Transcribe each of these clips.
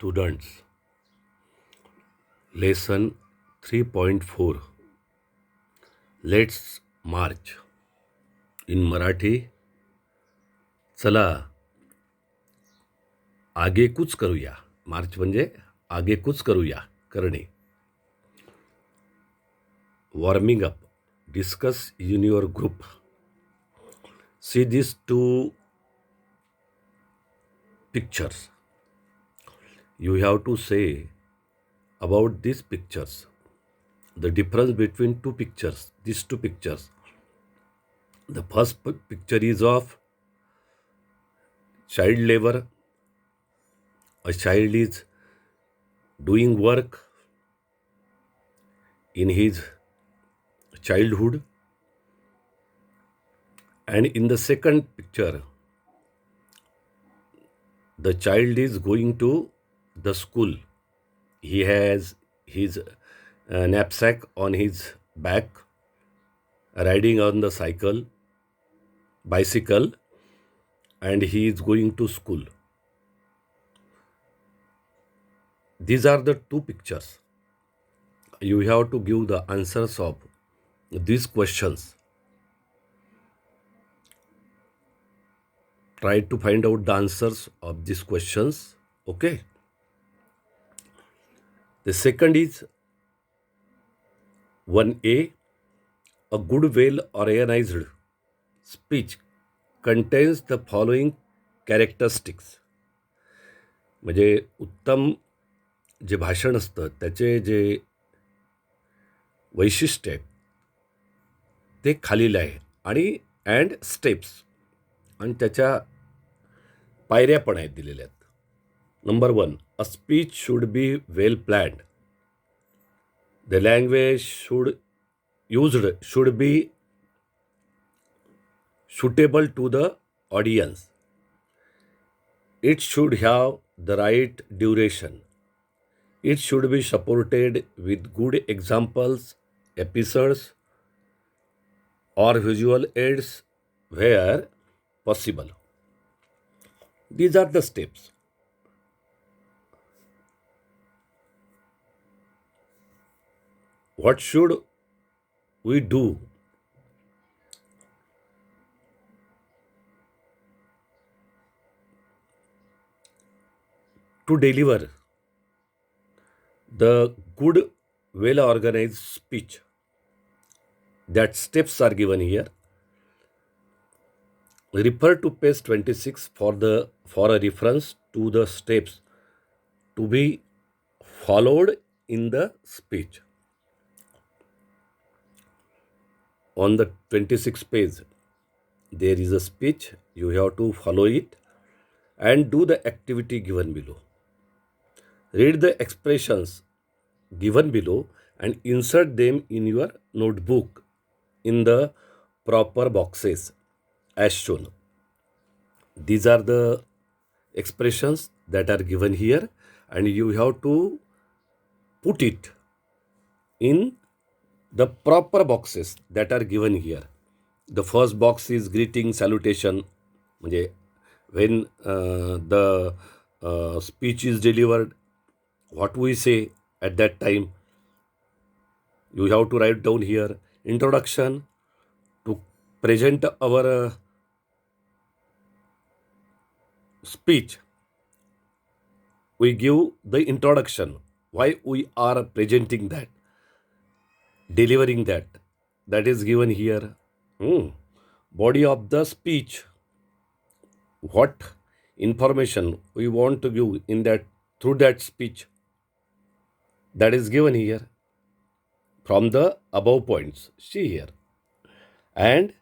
students, lesson 3.4. Let's march. In Marathi, चला आगेकूच करूया. मार्च म्हणजे आगेकूच करूया, करणे. Warming up. Discuss in your group. See these two pictures. You have to say about these pictures. The difference between two pictures, these two pictures. The first picture is of child labor. A child is doing work in his childhood, and in the second picture the child is going to the school. He has his knapsack on his back, riding on the bicycle, and he is going to school. These are the two pictures. You have to give the answers of these questions. Try to find out the answers of these questions. Okay. The second is 1A. A good, well organized speech contains the following characteristics. म्हणजे उत्तम जे भाषण असतं त्याचे जे वैशिष्ट्य आहेत ते खालील आहे, आणि अँड स्टेप्स, आणि त्याच्या पायऱ्या पण आहेत दिलेल्या आहेत. Number 1, a speech should be well planned. The language should be suitable to the audience. It should have the right duration. It should be supported with good examples, episodes, or visual aids where possible. These are the steps. What should we do? To deliver the good, well organized speech. That steps are given here. Refer to page 26 for a reference to the steps to be followed in the speech. On the 26th page, there is a speech. You have to follow it and do the activity given below. Read the expressions given below and insert them in your notebook in the proper boxes as shown. These are the expressions that are given here, and you have to put it in the proper boxes that are given here. The first box is greeting, salutation. म्हणजे when the speech is delivered, what we say at that time, you have to write down here. Introduction, to present our speech, we give the introduction, why we are presenting that, delivering that is given here. Body of the speech, what information we want to give in that, through that speech, that is given here from the above points. See here. And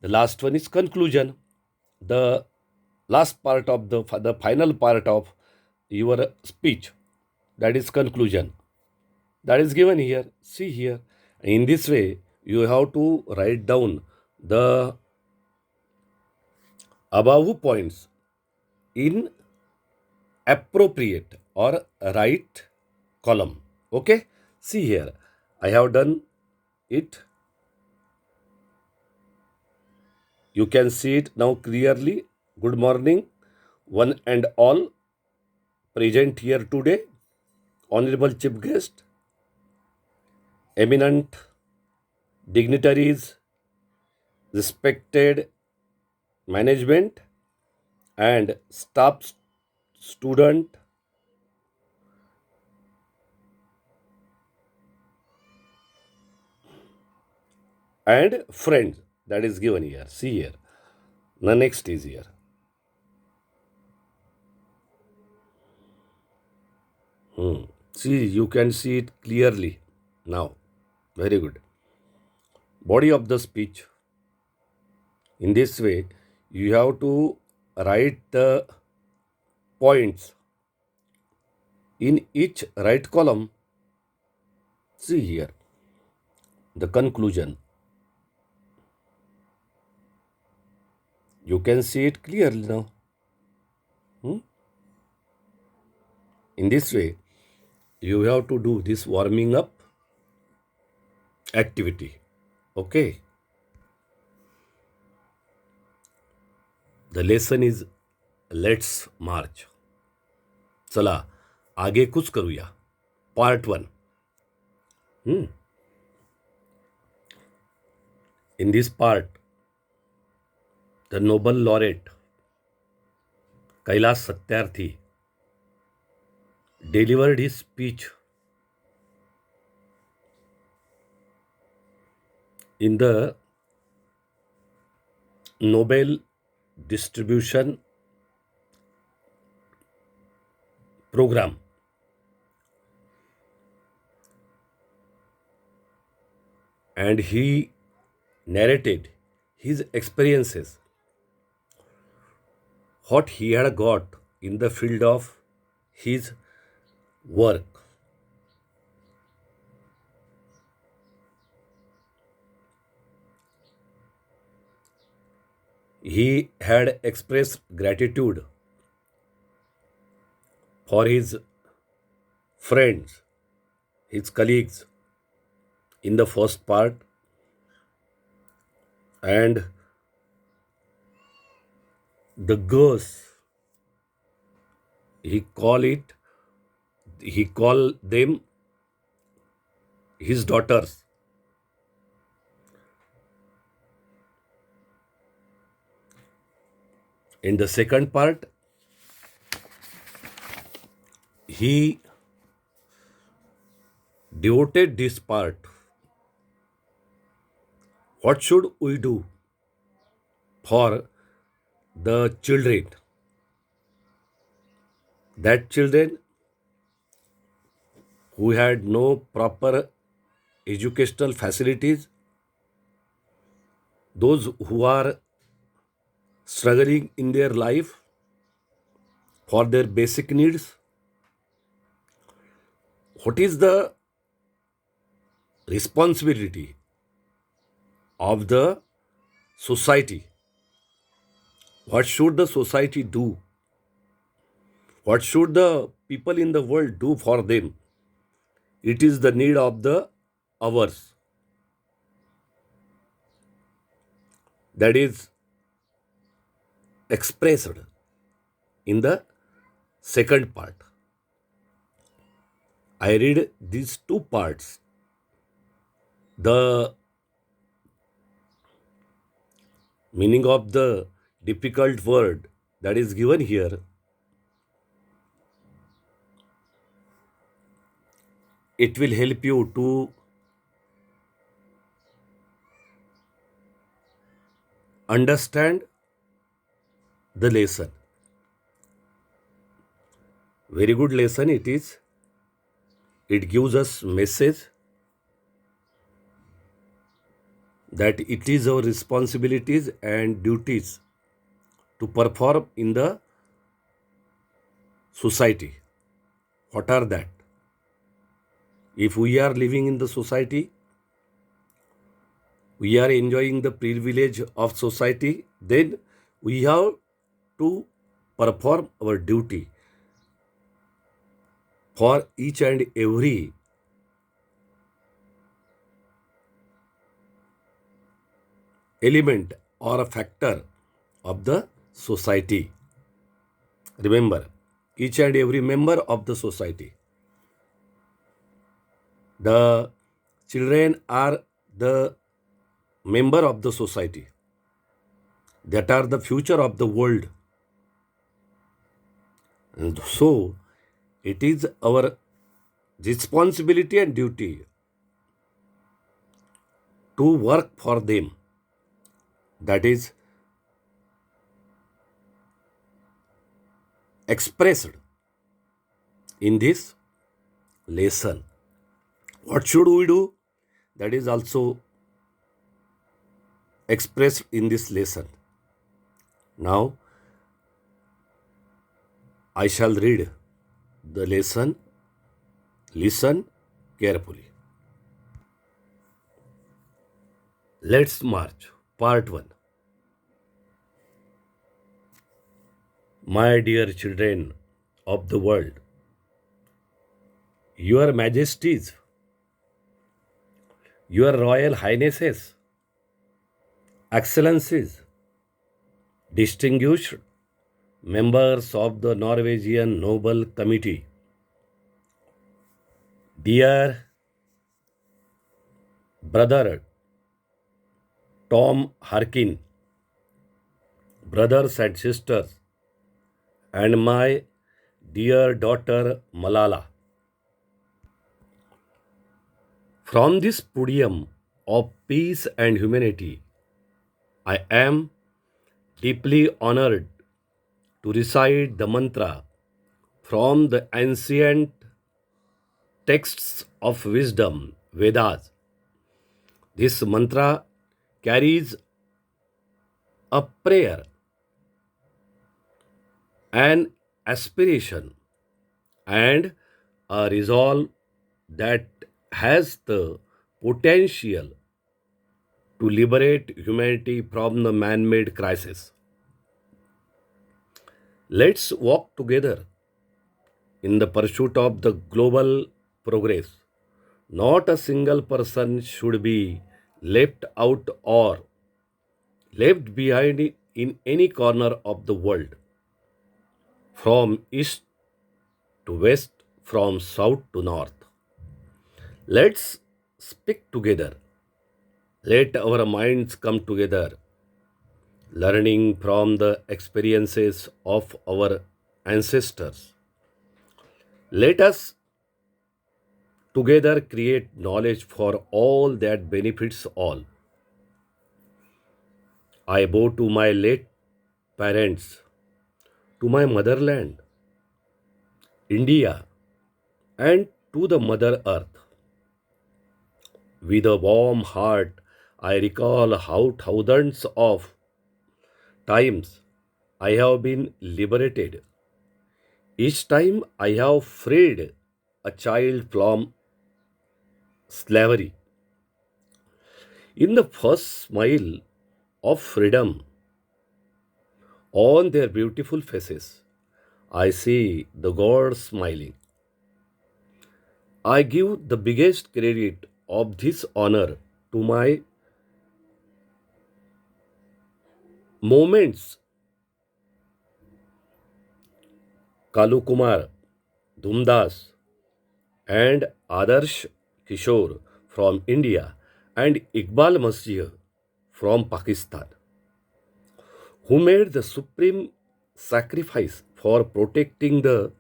the last one is conclusion, the last part of the final part of your speech, that is conclusion, that is given here. See here. In this way you have to write down the above points in appropriate or right column. Okay, see here, I have done it. You can see it now clearly. Good morning, one and all. present here today, honorable chief guest, eminent dignitaries, respected management, and staff, student, and friends. That is given here. See here. The next is here. See, you can see it clearly now. Very good. Body of the speech. In this way, you have to write the points in each right column. See here, the conclusion. You can see it clearly now. In this way, you have to do this warming up activity. Okay. The lesson is let's march. चला आगे कुछ करूया. Part 1. In this part, the Nobel laureate Kailash Satyarthi delivered his speech in the Nobel distribution program. And he narrated his experiences, what he had got in the field of his work. He had expressed gratitude for his friends, his colleagues in the first part, and the girls, he called them his daughters. In the second part, he devoted this part. What should we do for the children? That children who had no proper educational facilities, those who are struggling in their life for their basic needs. What is the responsibility of the society? What should the society do? What should the people in the world do for them? It is the need of the hours. That is expressed in the second part. I read these two parts. The meaning of the difficult word that is given here, it will help you to understand the lesson. Very good lesson it is. It gives us message that it is our responsibilities and duties to perform in the society. What are that? If we are living in the society, we are enjoying the privilege of society, then we have to perform our duty for each and every element or a factor of the society. Remember, each and every member of the society. The children are the member of the society that are the future of the world. And so it is our responsibility and duty to work for them. That is expressed in this lesson. What should we do? That is also expressed in this lesson. Now I shall read the lesson. Listen carefully. Let's march. Part 1. My dear children of the world, Your Majesties, Your Royal Highnesses, Excellencies, distinguished members of the Norwegian Nobel Committee, dear brother Tom Harkin, brothers and sisters, and my dear daughter Malala. From this podium of peace and humanity, I am deeply honored to recite the mantra from the ancient texts of wisdom, Vedas. This mantra carries a prayer, an aspiration, and a resolve that has the potential to liberate humanity from the man made crisis. Let's walk together in the pursuit of the global progress. Not a single person should be left out or left behind in any corner of the world, from east to west, from south to north. Let's speak together. Let our minds come together, learning from the experiences of our ancestors. Let us together create knowledge for all that benefits all. I bow to my late parents, to my motherland, India, and to the Mother Earth. With a warm heart, I recall how thousands of times I have been liberated. Each time I have freed a child from slavery. In the first smile of freedom on their beautiful faces, I see the God smiling. I give the biggest credit of this honor to my moments Kalu Kumar, Dhumdas, and Adarsh Kishore from India and Iqbal Masih from Pakistan, who made the supreme sacrifice for protecting the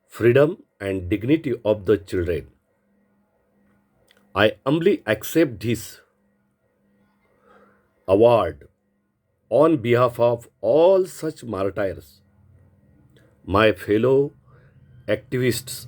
freedom and dignity of the children. I humbly accept this award on behalf of all such martyrs, my fellow activists